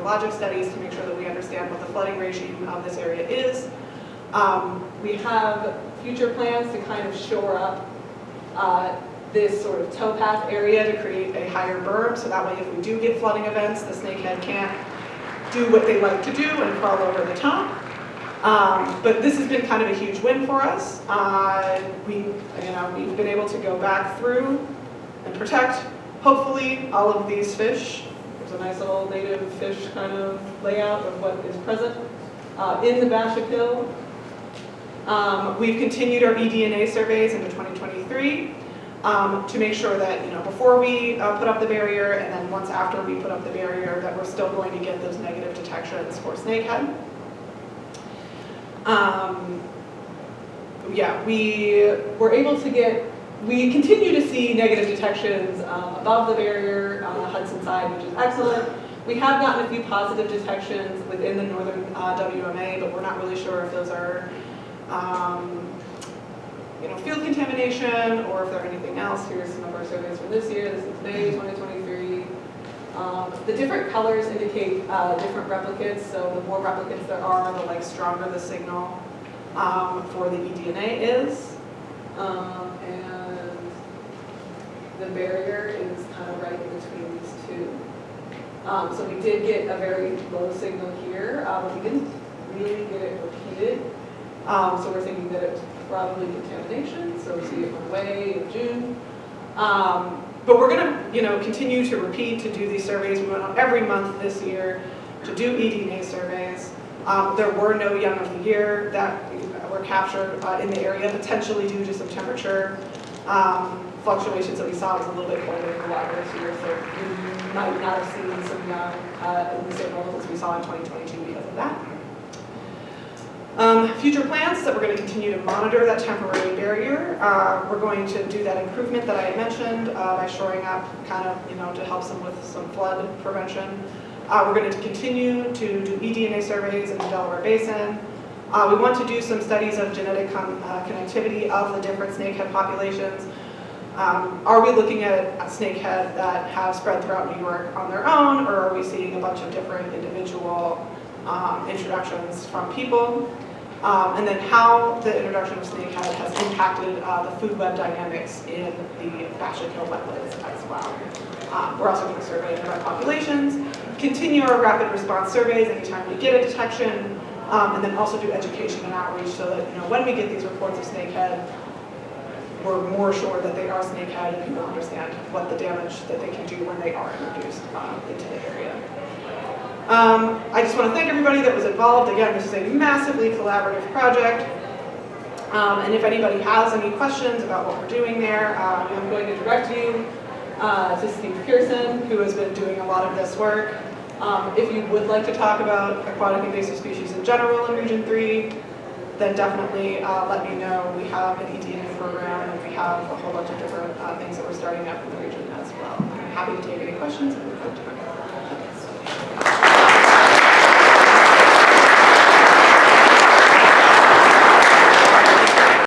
hydrologic studies to make sure that we understand what the flooding regime of this area is. We have future plans to kind of shore up this sort of towpath area to create a higher berm, so that way if we do get flooding events, the snakehead can't do what they like to do and crawl over the top. But this has been kind of a huge win for us. We've been able to go back through and protect, hopefully, all of these fish. There's a nice little native fish kind of layout of what is present in the Bashik Hill. We've continued our eDNA surveys into 2023 to make sure that, before we put up the barrier and then once after we put up the barrier, that we're still going to get those negative detections for snakehead. We continue to see negative detections above the barrier on the Hudson side, which is excellent. We have gotten a few positive detections within the northern WMA, but we're not really sure if those are field contamination or if they're anything else. Here's some of our surveys for this year. This is May 2023. The different colors indicate different replicates, so the more replicates there are, the stronger the signal for the eDNA is. And the barrier is kind of right in between these two. So we did get a very low signal here, but we didn't really get it repeated. So we're thinking that it's probably contamination, so we see it went away in June. But we're going to, continue to repeat to do these surveys. We went on every month this year to do eDNA surveys. There were no young of the year that were captured in the area, potentially due to some temperature fluctuations that we saw. It was a little bit colder in the water this year, so we might not have seen some young in the same levels as we saw in 2022 because of that. Future plans that we're going to continue to monitor that temporary barrier. We're going to do that improvement that I had mentioned by shoring up kind of, to help some with some flood prevention. We're going to continue to do eDNA surveys in the Delaware Basin. We want to do some studies of genetic connectivity of the different snakehead populations. Are we looking at snakehead that have spread throughout New York on their own, or are we seeing a bunch of different individual introductions from people? And then how the introduction of snakehead has impacted the food web dynamics in the Bashik Hill wetlands as well. We're also going to survey nearby populations, continue our rapid response surveys anytime we get a detection, and then also do education and outreach so that when we get these reports of snakehead, we're more sure that they are snakehead and people understand what the damage that they can do when they are introduced into the area. I just want to thank everybody that was involved. Again, this is a massively collaborative project. And if anybody has any questions about what we're doing there, I'm going to direct you to Steve Pearson, who has been doing a lot of this work. If you would like to talk about aquatic invasive species in general in Region 3, then definitely let me know. We have an eDNA program, and we have a whole bunch of different things that we're starting up in the region as well. I'm happy to take any questions if we have time.